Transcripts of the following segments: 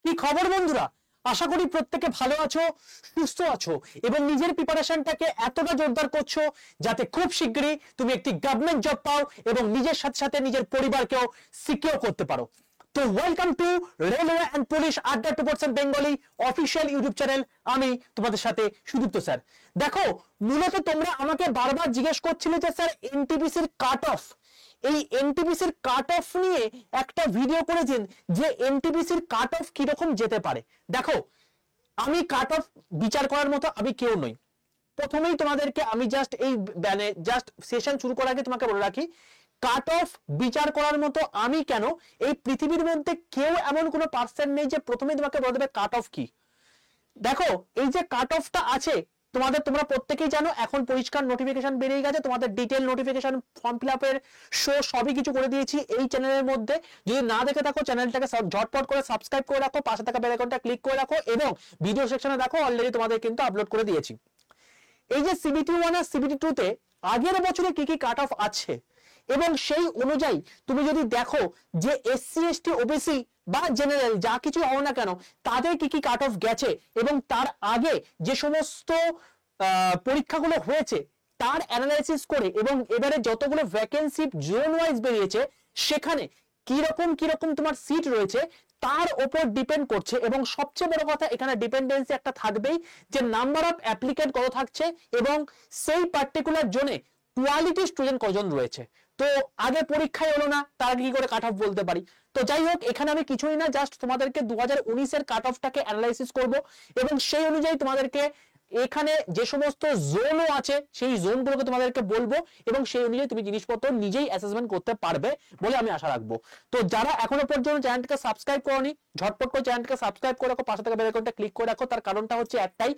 কি খবর বন্ধুরা? আশা করি প্রত্যেকে ভালো আছো, সুস্থ আছো এবং নিজের প্রিপারেশনটাকে এতটা জোরদার করছো যাতে খুব শীঘ্রই তুমি একটি গভর্নমেন্ট জব পাও এবং নিজের সাথে সাথে নিজের পরিবারকেও সিকিউর করতে পারো। তো welcome to railway and police আড্ডা 2% বেঙ্গলি অফিসিয়াল ইউটিউব চ্যানেল। আমি তোমাদের সাথে সুদীপ্ত স্যার। দেখো, মূলত তোমরা আমাকে বারবার জিজ্ঞেস করছিলে যে স্যার এনটিপিসির কাট অফ, এই এনটিপিসির কাট অফ নিয়ে একটা ভিডিও করেছেন যে এনটিপিসির কাট অফ কিরকম যেতে পারে। দেখো, আমি কাট অফ বিচার করার মতো আমি কেউ নই। প্রথমেই তোমাদেরকে আমি জাস্ট সেশন শুরু করার আগে তোমাকে বলে রাখি, কাট অফ বিচার করার মতো আমি কেন, এই পৃথিবীর মধ্যে কেউ এমন কোনো পার্সন নেই যে প্রথমেই তোমাকে বলে দেবে কাট অফ কি। দেখো, এই যে কাট অফটা আছে তোমরা প্রত্যেকেই জানো, এখন পরিষ্কার নোটিফিকেশন বেরিয়ে গেছে, তোমাদের ডিটেল নোটিফিকেশন, ফর্ম ফিল আপের শো সবই কিছু করে দিয়েছি এই চ্যানেলের মধ্যে। যদি না দেখে থাকো চ্যানেলটাকে ঝটপট করে সাবস্ক্রাইব করে রাখো, পাশে থাকা বেল আইকনটা ক্লিক করে রাখো এবং ভিডিও সেকশনে দেখো, অলরেডি তোমাদের কিন্তু আপলোড করে দিয়েছি। এই যে সিবিটি 1 আর সিবিটি 2 তে আগের বছরে কি কি কাট অফ আছে এবং সেই অনুযায়ী তুমি যদি দেখো যে এসসি এসটি ওবিসি বা জেনারেল যা কিছু হও না কেন তাদের কি কি কাট অফ গেছে এবং তার আগে যে সমস্ত পরীক্ষাগুলো হয়েছে তার অ্যানালাইসিস করে এবং এবারে যতগুলো ভ্যাকেন্সি জোন ওয়াইজ বেরিয়েছে সেখানে কিরকম কিরকম তোমার সিট রয়েছে তার উপর ডিপেন্ড করছে। এবং সবচেয়ে বড় কথা, এখানে ডিপেন্ডেন্সি একটা থাকবেই যে নাম্বার অফ অ্যাপ্লিকেন্ট কত থাকছে এবং সেই পার্টিকুলার জোনে কোয়ালিটি স্টুডেন্ট কজন রয়েছে। তো আগে পরীক্ষায় হলো না, তার কি করে কাট অফ বলতে পারি? তো যাই হোক, এখানে আমি কিছুই না, জাস্ট তোমাদেরকে 2019-এর কাট অফটাকে অ্যানালাইসিস করব এবং সেই অনুযায়ী তোমাদেরকে এখানে যে সমস্ত জোনও আছে সেই জোনগুলোকে তোমাদেরকে বলবো এবং সেই অনুযায়ী তুমি জিনিসপত্র নিজেই অ্যাসেসমেন্ট করতে পারবে বলে আমি আশা রাখবো। তো যারা এখনো পর্যন্ত চ্যানেলটাকে সাবস্ক্রাইব করোনি, ঝটপট করে চ্যানেলটাকে সাবস্ক্রাইব করে রাখো, পাশে থাকা বেল আইকনটা ক্লিক করে রাখো। তার কারণটা হচ্ছে একটাই,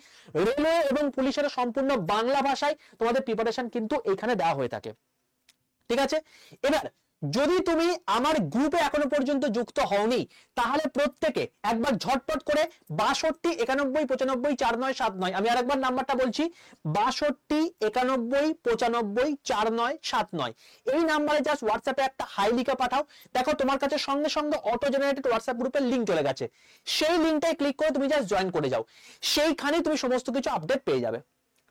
রেলওয়ে এবং পুলিশের সম্পূর্ণ বাংলা ভাষায় তোমাদের প্রিপারেশন কিন্তু এখানে দেওয়া হয়ে থাকে। ঠিক আছে, এবার যদি তুমি আমার গ্রুপে এখনো পর্যন্ত যুক্ত হওনি তাহলে প্রত্যেকে একবার ঝটপট করে 62 91 95 4979, আমি আরেকবার নাম্বারটা বলছি, 62 91 95 4979, এই নাম্বারে জাস্ট হোয়াটসঅ্যাপে একটা হাই লিখে পাঠাও। দেখো, তোমার কাছে সঙ্গে সঙ্গে অটো জেনারেটেড হোয়াটসঅ্যাপ গ্রুপের লিঙ্ক চলে গেছে, সেই লিঙ্কটায় ক্লিক করে তুমি জাস্ট জয়েন করে যাও, সেইখানেই তুমি সমস্ত কিছু আপডেট পেয়ে যাবে।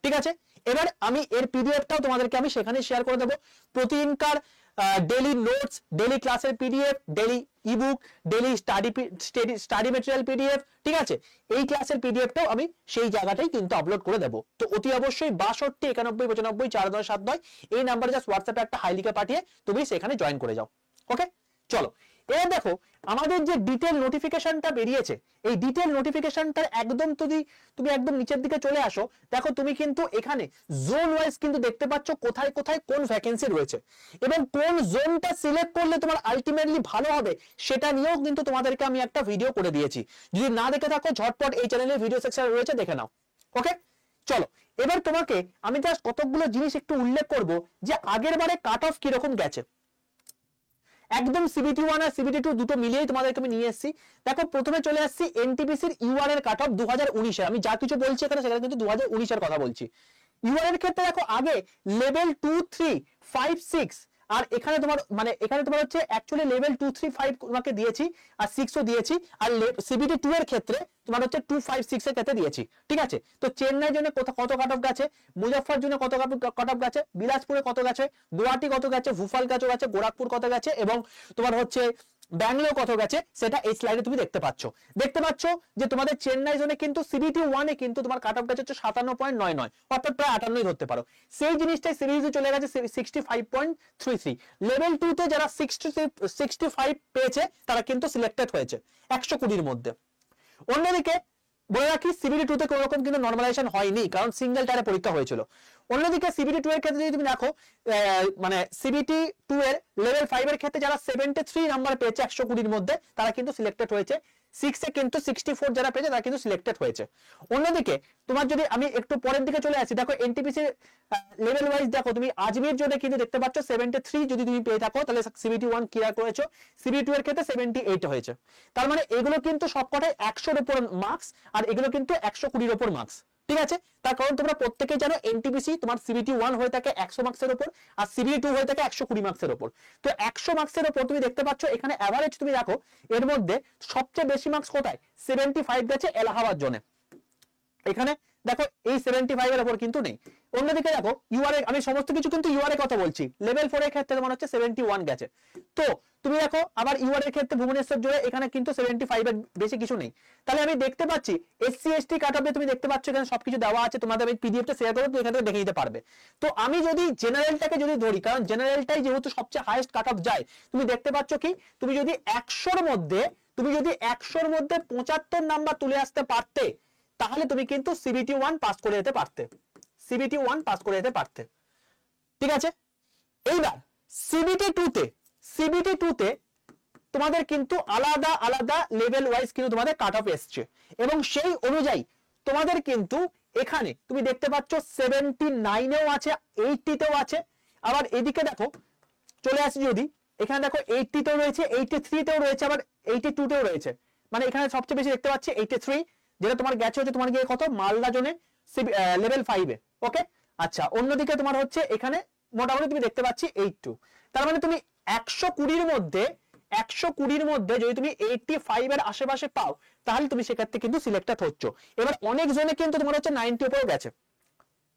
ঠিক আছে, এবার আমি এর পিডিএফটাও তোমাদেরকে আমি সেখানে শেয়ার করে দেবো। প্রতিদিনকার ডেলি নোটস, ডেলি ক্লাসের PDF, daily ebook, daily study material PDF, ঠিক আছে, এই ক্লাসের পিডিএফটাও আমি সেই জায়গাটাই কিন্তু আপলোড করে দেবো। তো অতি অবশ্যই 62 91 95 4979 এই নাম্বারে জাস্ট হোয়াটসঅ্যাপে একটা হাই লিখে পাঠিয়ে তুমি সেখানে জয়েন করে যাও। ওকে, চলো এবার দেখো আমাদের যে ডিটেল নোটিফিকেশনটা বেরিয়েছে, এই ডিটেল নোটিফিকেশনটার একদম তুমি একদম নিচের দিকে চলে আসো, দেখো তুমি কিন্তু এখানে জোন ওয়াইজ কিন্তু দেখতে পাচ্ছ কোথায় কোথায় কোন ভ্যাকেন্সি রয়েছে এবং কোন জোনটা সিলেক্ট করলে তোমার আলটিমেটলি ভালো হবে সেটা নিয়েও কিন্তু তোমাদেরকে আমি একটা ভিডিও করে দিয়েছি। যদি না দেখে থাকো ঝটপট এই চ্যানেলের ভিডিও সেকশন রয়েছে, দেখে নাও। ওকে, চলো এবার তোমাকে আমি জাস্ট কতগুলো জিনিস একটু উল্লেখ করব যে আগের বারে কাট অফ কিরকম গেছে। একদম সিবিটি 1 আর সিবিটি 2 দুটো মিলিয়েই তোমাদেরকে আমি নিয়ে এসেছি। দেখো, প্রথমে চলে আসছি এনটিপিসির ইউআর এর কাট অফ 2019 এর। আমি যা কিছু বলছি এখানে সেখানে কিন্তু 2019 এর কথা বলছি। ইউআর এর ক্ষেত্রে দেখো আগে লেভেল 2 3 5 6, আর এখানে তোমার হচ্ছে অ্যাকচুয়ালি লেভেল 2 3 5 তোমাকে দিয়েছি আর 6ও দিয়েছি, আর সিবিটি 2 এর ক্ষেত্রে তোমার হচ্ছে 2 5 6 এর ক্ষেত্রে দিয়েছি। ঠিক আছে, তো চেন্নাই জন্য কত কাট অফ গেছে, মুজাফফর জন্য কত কাট অফ গেছে, বিলাসপুরে কত গেছে, গুয়াহাটি কত গেছে, ভুফাল কত গেছে, গোরখপুর কত গেছে এবং তোমার হচ্ছে ব্যাঙ্গালোর কত গেছে, সেটা এই স্লাইডে তুমি দেখতে পাচ্ছ যে তোমাদের চেন্নাই জোনে কিন্তু সিবিটি 1 এ কিন্তু তোমার কাট অফ গেছে 57.99, অর্থাৎ প্রায় 58 ধরতে পারো। সেই জিনিসটাই সিরিজে চলে গেছে 65.33। লেভেল 2 তে যারা 65 পেয়েছে তারা কিন্তু সিলেক্টেড হয়েছে 120 এর মধ্যে। অন্যদিকে বলে রাখি, সিবিটি 2 তে কোনো রকম কিন্তু নরমালাইজেশন হয়নি, কারণ সিঙ্গেল টায়ারে পরীক্ষা হয়েছিল। অন্যদিকে সিবিটি 2 এর ক্ষেত্রে যদি তুমি দেখো, সিবিটি 2 এর লেভেল 5 এর ক্ষেত্রে যারা 73 নাম্বার পেয়েছে 120 এর মধ্যে তারা কিন্তু সিলেক্টেড হয়েছে। 6 এ কিন্তু 64 যারা পেয়েছে তারা কিন্তু সিলেক্টেড হয়েছে। অন্যদিকে তোমার যদি আমি একটু পরের দিকে চলে আসি, দেখো এনটিপিসি লেভেল ওয়াইজ দেখো তুমি আজমির জন্য কিন্তু দেখতে পাচ্ছ 73 যদি তুমি পেয়ে থাকো তাহলে সিবিটি 1 ক্লিয়ার করেছো। সিবিটি 2 এর ক্ষেত্রে 78 হয়েছে। তার মানে এগুলো কিন্তু সবকটাই 100 এর উপর মার্কস আর এগুলো কিন্তু 120 এর উপর মার্কস। ঠিক আছে, তার কারণ তোমরা প্রত্যেকেই জানো এনটিপিসি তোমার সিবিটি 1 হয়ে থাকে 100 মার্কসের উপর, আর সিবিটি 2 হয়ে থাকে 120 মার্কসের উপর। তো 100 মার্কসের উপর তুমি দেখতে পাচ্ছ এখানে এভারেজ তুমি দেখো, এর মধ্যে সবচেয়ে বেশি মার্কস কোথায়, 75 গেছে এলাহাবাদ জোনে। এখানে দেখো এই 75 এর উপর কিন্তু নেই। অন্যদিকে দেখো ইউআরএ, আমি সমস্ত কিছু কিন্তু ইউআরএ কথা বলছি, লেভেল 4 এর ক্ষেত্রে তোমার হচ্ছে 71 গেছে। তো তুমি দেখো আবার ইউআরএ এর ক্ষেত্রে ভুবনেশ্বর জুড়ে এখানে কিন্তু 75 এর বেশি কিছু নেই। তাহলে আমি দেখতে পাচ্ছি এসসি এসটি কাট অফে তুমি দেখতে পাচ্ছ এখানে সবকিছু দেওয়া আছে, তোমাদের আমি পিডিএফটা শেয়ার করব, তুমি এখান থেকে দেখে নিতে পারবে। তো আমি যদি জেনারেলটাকে যদি ধরি, কারণ জেনারেলটাই যেহেতু সবচেয়ে হাইয়েস্ট কাট অফ যায়, তুমি দেখতে পাচ্ছ কি তুমি যদি 100 এর মধ্যে 75 নাম্বার তুলে আসতে পারতে, তাহলে তুমি কিন্তু সিবিটি 1 পাস করে যেতে পারতে, সিবিটি 1 পাস করে যেতে পারতে। ঠিক আছে, এইবার সিবিটি 2 তে তোমাদের কিন্তু আলাদা আলাদা লেভেল ওয়াইজ কিন্তু তোমাদের কাট অফ এসছে, এবং সেই অনুযায়ী তোমাদের কিন্তু এখানে তুমি দেখতে পাচ্ছ 79 এও আছে, 80 তেও আছে। আবার এদিকে দেখো চলে আসি যদি, এখানে দেখো 80 তেও রয়েছে, 83 তেও রয়েছে, আবার 82 তেও রয়েছে। মানে এখানে সবচেয়ে বেশি দেখতে পাচ্ছি 83, যেটা তোমার গেছে হচ্ছে তোমার গিয়ে কত মালদা জোনে লেভেল 5 এ। ওকে, আচ্ছা, অন্যদিকে তোমার হচ্ছে এখানে মোটামুটি তুমি দেখতে পাচ্ছি 82। তার মানে তুমি 120 এর মধ্যে যদি তুমি 85 এর আশেপাশে পাও, তাহলে তুমি সেক্ষেত্রে কিন্তু সিলেক্টেড হচ্ছ। এবার অনেক জনে কিন্তু তোমার হচ্ছে 90 উপরেও গেছে।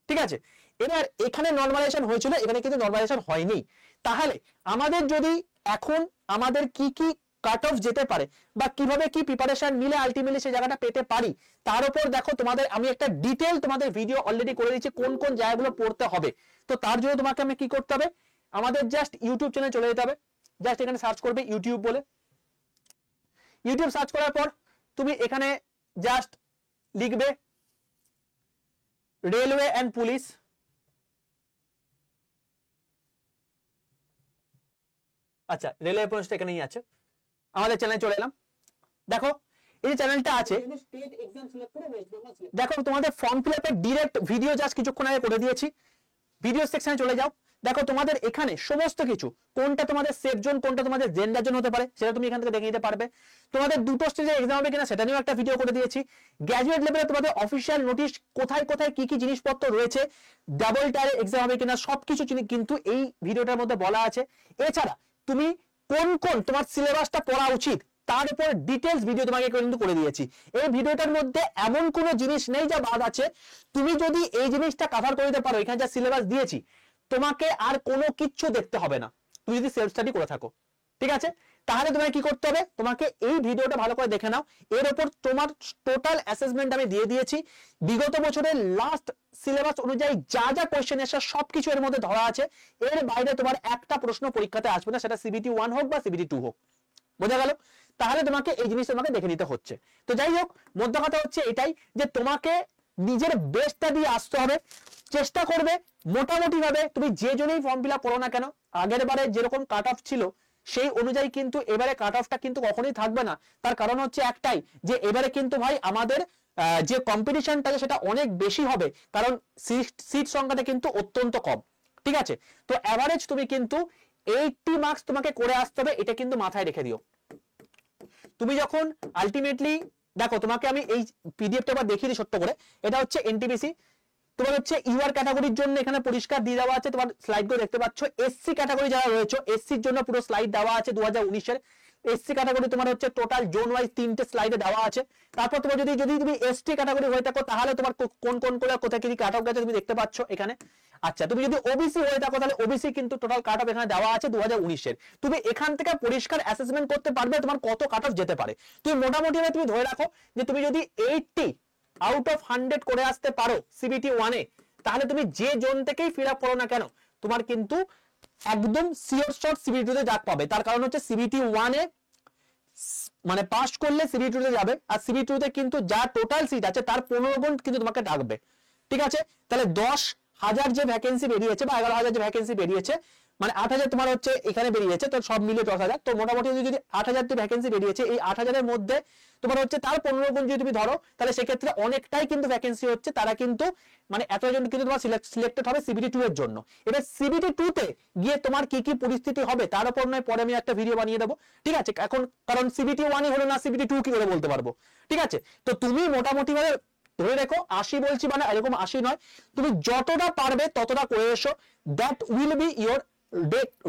ঠিক আছে, এবার এখানে নরমালাইজেশন হয়েছিল, এখানে কিন্তু নরমালাইজেশন হয়নি। তাহলে আমাদের যদি এখন আমাদের কি কি কাট অফ যেতে পারে বা কিভাবে কি প্রিপারেশন নিলে আলটিমেটলি সেই জায়গাটা পেতে পারি, তার উপর দেখো তোমাদের আমি একটা ডিটেইল তোমাদের ভিডিও অলরেডি করে দিচ্ছি কোন কোন জায়গাগুলো পড়তে হবে। তো তার জন্য তোমাকে আমি কি করতে হবে, আমাদের জাস্ট ইউটিউব চ্যানেলে চলে যেতে হবে। জাস্ট এখানে সার্চ করবে ইউটিউব বলে, ইউটিউব সার্চ করার পর তুমি এখানে জাস্ট লিখবে রেলওয়ে এন্ড পুলিশ। আচ্ছা, রেলওয়ে পুলিশটা এখানেই আছে। আমাদের চ্যানেলে চলে এলাম, দেখো এই যে চ্যানেলটা আছে, দেখো তোমাদের ফর্ম ফিল আপের ডিরেক্ট ভিডিও জাস্ট কিছুক্ষণ আগে করে দিয়েছি। ভিডিও সেকশনে চলে যাও, দেখো তোমাদের এখানে সমস্ত কিছু, কোনটা তোমাদের সেফ জোন, কোনটা তোমাদের জেন্ডার জোন হতে পারে, সেটা তুমি এখান থেকে দেখে নিতে পারবে। তোমাদের দুটো স্টেজে এক্সাম হবে কিনা সেটা নিয়েও একটা ভিডিও করে দিয়েছি। গ্র্যাজুয়েট লেভেলে তোমাদের অফিসিয়াল নোটিশ কোথায় কোথায় কি কি জিনিসপত্র রয়েছে, ডাবল টায়ারে এক্সাম হবে কিনা সবকিছু কিন্তু এই ভিডিওটার মধ্যে বলা আছে। এছাড়া তুমি কোন কোন তোমার সিলেবাসটা পড়া উচিত তার উপর ডিটেইলস ভিডিও তোমাকে কিন্তু করে দিয়েছি। এই ভিডিওটার মধ্যে এমন কোনো জিনিস নেই যা বাদ আছে। তুমি যদি এই জিনিসটা কভার করে দিতে পারো, এখানে যা সিলেবাস দিয়েছি, তোমাকে আর কোনো কিচ্ছু দেখতে হবে না, তুমি যদি সেলফ স্টাডি করে থাকো। ঠিক আছে, তাহলে তোমাকে কি করতে হবে, তোমাকে এই ভিডিওটা ভালো করে দেখে নাও। এর উপর তোমার টোটাল অ্যাসেসমেন্ট আমি দিয়ে দিয়েছি। বিগত বছরের লাস্ট সিলেবাস অনুযায়ী যা যা কোশ্চেন এসে সবকিছু এর মধ্যে ধরা আছে। এর বাইরে তোমার একটা প্রশ্ন পরীক্ষাতে আসবে না, সেটা সিবিটি 1 হোক বা সিবিটি 2 হোক। বোঝা গেল? তাহলে তোমাকে এই জিনিসটা তোমাকে দেখে নিতে হচ্ছে। তো যাই হোক, মধ্যে কথা হচ্ছে এটাই যে তোমাকে নিজের বেস্টটা দিয়ে আসতে হবে, চেষ্টা করবে মোটামুটি ভাবে। তুমি যে জন্যই ফর্ম ফিল আপ করো না কেন, আগের বারে যেরকম কাট অফ ছিল সেই অনুযায়ী কিন্তু এবারে কাট অফটা কিন্তু কখনোই থাকবে না। তার কারণ হচ্ছে একটাই, যে এবারে কিন্তু ভাই আমাদের যে কম্পিটিশনটা সেটা অনেক বেশি হবে, কারণ সিট সংখ্যাটা কিন্তু অত্যন্ত কম। ঠিক আছে, তো এভারেজ তুমি কিন্তু 80 মার্কস তোমাকে করে আসতে হবে, এটা কিন্তু মাথায় রেখে দিও। তুমি যখন আলটিমেটলি দেখো, তোমাকে আমি এই পিডিএফটা আবার দেখিয়ে দিই ছোট্ট করে। এটা হচ্ছে এনটিপিসি, তোমার হচ্ছে ইউআর ক্যাটাগরির জন্য এখানে পরিষ্কার দিয়ে দেওয়া আছে, তোমার স্লাইডগুলো দেখতে পাচ্ছ। এসসি ক্যাটাগরি যারা রয়েছে, এসসির জন্য পুরো স্লাইড দেওয়া আছে 2019 এর। এসসি ক্যাটাগরি তোমার হচ্ছে টোটাল জোন ওয়াইজ 3টে স্লাইডে দেওয়া আছে। তারপর তোমার যদি তুমি এসটি ক্যাটাগরি হয়ে থাকো, তাহলে তোমার কোন কোন করে কোথায় কি কাট অফ গেছে তুমি দেখতে পাচ্ছ এখানে। আচ্ছা, তুমি যদি ওবিসি হয়ে থাকো, তাহলে ওবিসি কিন্তু টোটাল কাট অফ এখানে দেওয়া আছে 2019 এর। তুমি এখান থেকে পরিষ্কার অ্যাসেসমেন্ট করতে পারবে তোমার কত কাট অফ যেতে পারে। তুমি মোটামুটি তুমি ধরে রাখো যে তুমি যদি 80 আউট অফ 100 করে আসতে পারো সিবিটি 1 এ, তাহলে তুমি যে জোন থেকেই ফিল আপ করো না কেন, তোমার কিন্তু একদম সিওর শট সিবিটি 2 তে ডাক পাবে। তার কারণ হচ্ছে সিবিটি 1 এ মানে পাস করলে সিবিটি 2 তে যাবে, আর সিবিটি 2 তে কিন্তু যা টোটাল সিট আছে তার 15 গুণ কিন্তু তোমাকে ডাকবে। ঠিক আছে, তাহলে 10,000 যে ভ্যাকেন্সি বেরিয়েছে বা 11,000 যে ভ্যাকেন্সি বেরিয়েছে, মানে 8,000 তোমার হচ্ছে এখানে বেরিয়েছে, তো সব মিলে 10,000। তো মোটামুটি যদি 8,000 টি ভ্যাকেন্সি বেরিয়েছে, এই 8,000 এর মধ্যে তোমার হচ্ছে তার 15 গুণ যদি তুমি ধরো, তাহলে সেক্ষেত্রে অনেকটাই কিন্তু ভ্যাকেন্সি হচ্ছে। তারা কিন্তু মানে এতজন কিন্তু তোমার সিলেক্টেড হবে সিবিটি 2 এর জন্য। এবার সিবিটি 2 তে গিয়ে তোমার কি কি পরিস্থিতি হবে তার উপর নয় পরে আমি একটা ভিডিও বানিয়ে দেবো। ঠিক আছে, এখন কারণ সিবিটি 1 হলো না, সিবিটি 2 কি করে বলতে পারবো। ঠিক আছে, তো তুমি মোটামুটি ভাবে ধরে রেখো 80 বলছি মানে এরকম 80 নয়, তুমি যতটা পারবে ততটা করে এসো, দ্যাট উইল বি ইওর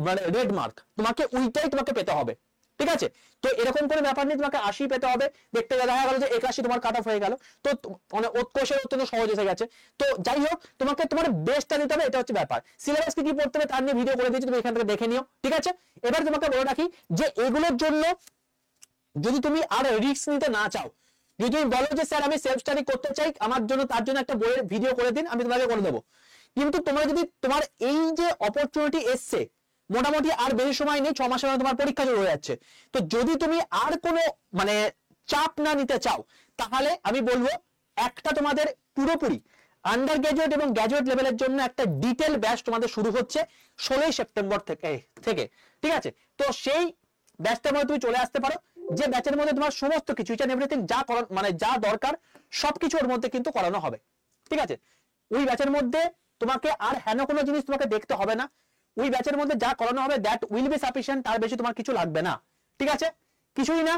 মানে রেড মার্ক, তোমাকে ওইটাই তোমাকে পেতে হবে, ঠিক আছে? তো এরকম কোনো ব্যাপার নেই তোমাকে 80 পেতে হবে, দেখতে দেখা গেল যে 81 তোমার কাট অফ হয়ে গেল, তো মানে কোশ্চেন অত্যন্ত সহজ এসে গেছে। তো যাই হোক, তোমাকে তোমার বেস্টটা দিতে হবে, এটা হচ্ছে ব্যাপার। সিলেবাস কি পড়তে হবে তার নিয়ে ভিডিও করে দিয়েছি, তুমি এখান থেকে দেখে নিও, ঠিক আছে? এবার তোমাকে বলে রাখি যে এগুলোর জন্য যদি তুমি আর রিস্ক নিতে না চাও, যদি তুমি বলো যে স্যার আমি সেলফ স্টাডি করতে চাই, আমার জন্য তার জন্য একটা বইয়ের ভিডিও করে দিন, আমি তোমাকে করে দেবো, কিন্তু তোমরা যদি তোমার এই যে অপরচুনিটি এসছে, মোটামুটি আর বেশি সময় নেই, 6 মাসের মধ্যে তোমার পরীক্ষা শুরু হয়ে যাচ্ছে, তো যদি তুমি আর কোনো মানে চাপ না নিতে চাও, তাহলে আমি বলবো একটা তোমাদের পুরোপুরি আন্ডার গ্রাজুয়েট এবং গ্রাজুয়েট লেভেলের জন্য একটা ডিটেল ব্যাচ তোমাদের শুরু হচ্ছে 16 সেপ্টেম্বর থেকে, ঠিক আছে? তো সেই ব্যাচটার মধ্যে তুমি চলে আসতে পারো, যে ব্যাচের মধ্যে তোমার সমস্ত কিছু ইচ এন্ড এভরিথিং যা মানে যা দরকার সবকিছু ওর মধ্যে কিন্তু করানো হবে, ঠিক আছে? ওই ব্যাচের মধ্যে তোমাকে আর হেন কোনো জিনিস তোমাকে দেখতে হবে না, ওই ব্যাচের মধ্যে যা করানো হবে দ্যাট উইল বি সাফিসিয়েন্ট, তার বেশি তোমার কিছু লাগবে না, ঠিক আছে? কিছুই না,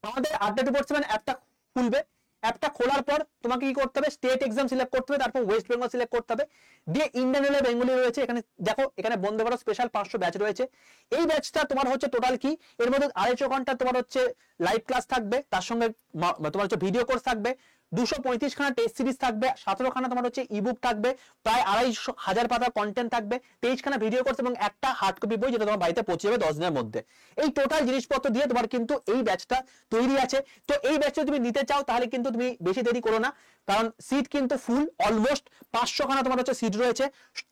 আমাদের আড্ডা 247 অ্যাপটা খুলবে, অ্যাপটা খোলার পর তোমাকে কি করতে হবে, স্টেট এক্সাম সিলেক্ট করতে হবে, তারপর ওয়েস্ট বেঙ্গল সিলেক্ট করতে হবে, দিয়ে ইন্ডিয়ান রেলওয়ে বেঙ্গলি রয়েছে, এখানে দেখো এখানে বন্দে ভারত স্পেশাল 500 ব্যাচ রয়েছে। এই ব্যাচটা তোমার হচ্ছে টোটাল কি, এর মধ্যে 250 ঘন্টা তোমার হচ্ছে লাইভ ক্লাস থাকবে, তার সঙ্গে তোমার হচ্ছে ভিডিও কোর্স থাকবে, 235 খানা টেস্ট সিরিজ থাকবে, 17 খানা তোমার হচ্ছে ইবুক থাকবে, প্রায় 2,500 পাতা কন্টেন্ট থাকবে, 23 খানা ভিডিও কোর্স এবং একটা হার্ড কপি বই, যেটা তোমার বাড়িতে পৌঁছে যাবে 10 দিনের মধ্যে। এই টোটাল জিনিসপত্র দিয়ে তোমার কিন্তু এই ব্যাচটা তৈরি আছে। তো এই ব্যাচটা তুমি নিতে চাও তাহলে কিন্তু তুমি বেশি দেরি করো না, কারণ সিট কিন্তু ফুল, অলমোস্ট 500 খানা তোমার হচ্ছে সিট রয়েছে,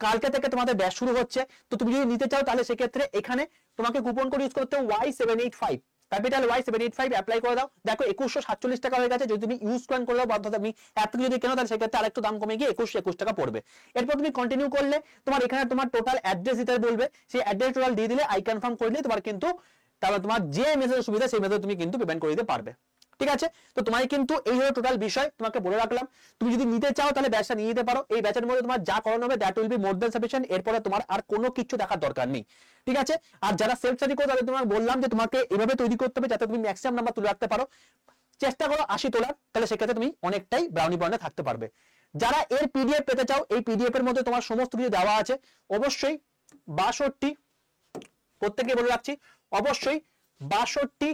কালকে থেকে তোমাদের ব্যাচ শুরু হচ্ছে। তো তুমি যদি নিতে চাও তাহলে সেক্ষেত্রে এখানে তোমাকে কুপন কোড ইউজ করতে Y785, ক্যাপিটাল Y785 অ্যাপ্লাই করে দাও। দেখো 2147 টাকা হয়ে গেছে, যদি তুমি ইউজ করে দাও বাধ্যতা তুমি অ্যাপ থেকে যদি কেনো তাহলে সেক্ষেত্রে আরেকটু দাম কমে গিয়ে 2121 টাকা পড়বে। এরপর তুমি কন্টিনিউ করলে তোমার এখানে তোমার টোটাল অ্যাড্রেস দিতে বলবে, সেই অ্যাড্রেস টোটাল দিয়ে দিলে আই কনফার্ম করলে তোমার কিন্তু তাহলে তোমার যে মেসেজ সুবিধা সেই মেসেজ তুমি কিন্তু পেমেন্ট করে দিতে পারবে, ঠিক আছে? তো তোমার কিন্তু এই হলো টোটাল বিষয়, তোমাকে বলে রাখলাম। তুমি যদি নিতে চাও তাহলে ব্যাচটা নিয়ে নিতে পারো, এই ব্যাচের মধ্যে তোমার যা করানো হবে that will be more than sufficient, এরপরে তোমার আর কোনো কিছু দেখার দরকার নেই, ঠিক আছে? আর যারা সেলফ স্টাডি করো তাদের তোমাকে বললাম যে তোমাকে এভাবে তৈরি করতে হবে যাতে তুমি ম্যাক্সিমাম নাম্বার তুলে রাখতে পারো, চেষ্টা করো 80 তোলার, তাহলে সেক্ষেত্রে তুমি অনেকটাই ব্রাউনি পয়েন্টে থাকতে পারবে। যারা এর পিডিএফ পেতে চাও, এই পিডিএফ এর মধ্যে তোমার সমস্ত কিছু দেওয়া আছে, অবশ্যই 62, প্রত্যেককে বলে রাখছি, অবশ্যই 62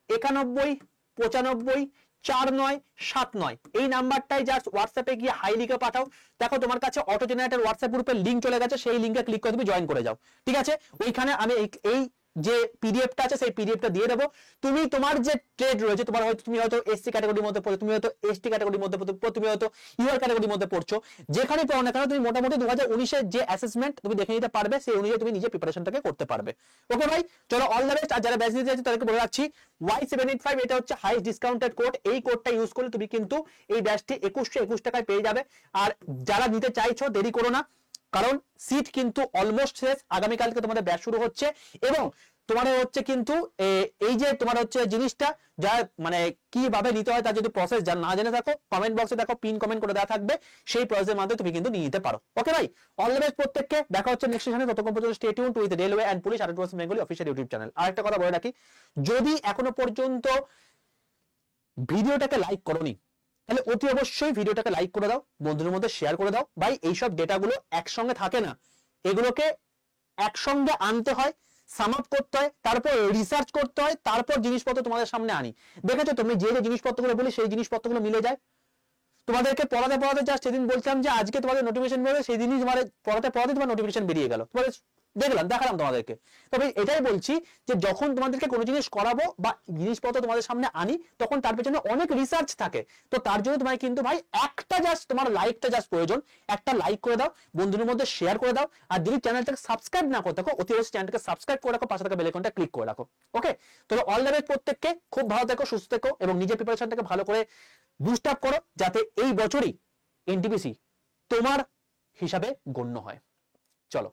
91 95 4979 এই নাম্বারটাই জাস্ট হোয়াটসঅ্যাপে গিয়ে হাই লিখে পাঠাও। দেখো তোমার কাছে অটো জেনারেটর হোয়াটসঅ্যাপ গ্রুপের লিংক চলে গেছে, সেই লিংকে ক্লিক করে তুমি জয়েন করে যাও, ঠিক আছে? ওইখানে আমি এই যে পিডিএফটা আছে সেই পিডিএফটা দিয়ে দেবো। তুমি তোমার যে ট্রেড রয়েছে, তোমার হয়তো তুমি হয়তো এসসি ক্যাটাগরির মধ্যে পড়ছো, তুমি হয়তো এসটি ক্যাটাগরির মধ্যে পড়ছো, তুমি হয়তো ইউআর ক্যাটাগরির মধ্যে পড়ছো, যেখানে পড়ো না কেন তুমি মোটামুটি 2019 এর যে অ্যাসেসমেন্ট তুমি দেখে নিতে পারবে, সেই অনুযায়ী তুমি নিজে প্রিপারেশনটাকে করতে পারবে। ওকে ভাই, চলো অল দ্য বেস্ট। আর যারা ব্যাচ নিতে চাইছে তাদেরকে বলে রাখছি Y785 এটা হচ্ছে হাইস্ট ডিসকাউন্টেড কোড, এই কোডটা ইউজ করলে তুমি কিন্তু এই ব্যাচটি 2121 টাকায় পেয়ে যাবে। আর যারা নিতে চাইছো দেরি করো না, কারণ সিট কিন্তু অলমোস্ট শেষ, আগামীকালকে তোমাদের ব্যাচ শুরু হচ্ছে। এবং তোমার হচ্ছে কিন্তু এই যে তোমার হচ্ছে জিনিসটা যা মানে কিভাবে নিতে হয় তার যদি প্রসেস না জেনে থাকো, কমেন্ট বক্সে দেখো পিন কমেন্ট করে দেওয়া থাকবে, সেই প্রসেসের মাধ্যমে তুমি কিন্তু নিয়ে নিতে পারো। ওকে ভাই, অল দ্য বেস্ট প্রত্যেককে, দেখা হচ্ছে নেক্সট সেশনে, ততক্ষণ পর্যন্ত stay tuned with railway and police 100% Bengali official YouTube channel. আরেকটা কথা বলে রাখি, যদি এখনো পর্যন্ত ভিডিওটাকে লাইক করোনি তাহলে অতি অবশ্যই ভিডিওটাকে লাইক করে দাও, বন্ধুদের মধ্যে শেয়ার করে দাও। ভাই এইসব ডেটাগুলো একসঙ্গে থাকে না, এগুলোকে একসঙ্গে আনতে হয়, সাম আপ করতে হয়, তারপর রিসার্চ করতে হয়, তারপর জিনিসপত্র তোমাদের সামনে আনি। দেখেছো তুমি যে যে জিনিসপত্রগুলো বলি সেই জিনিসপত্রগুলো মিলে যায়। তোমাদেরকে পড়াতে পড়াতে জাস্ট সেদিন বলছিলাম যে আজকে তোমাদের নোটিফিকেশন বেরোবে, সেই দিনই তোমার পড়াতে পড়াতে তোমার নোটিফিকেশন বেরিয়ে গেল, তোমাদের দেখালাম তোমাদেরকে। তবে এটাই বলছি যে যখন তোমাদেরকে কোনো জিনিস করাবো বা জিনিসপত্র তোমাদের সামনে আনি, তখন তার পেছনে অনেক রিসার্চ থাকে। তো তার জন্য তোমায় কিন্তু ভাই একটা জাস্ট তোমার লাইকটা জাস্ট প্রয়োজন, একটা লাইক করে দাও, বন্ধুদের মধ্যে শেয়ার করে দাও। আর যদি চ্যানেলটাকে সাবস্ক্রাইব না করে থাকো, অতি অবশ্যই চ্যানেলটাকে সাবস্ক্রাইব করে রাখো, পাশে থাকা বেল আইকনটা ক্লিক করে রাখো। ওকে, তো অল দ্য বেস্ট প্রত্যেককে, খুব ভালো থেকো, সুস্থ থেকো এবং নিজের প্রিপারেশনটাকে ভালো করে বুস্ট আপ করো, যাতে এই বছরই এনটিপিসি তোমার হিসাবে গণ্য হয়। চলো।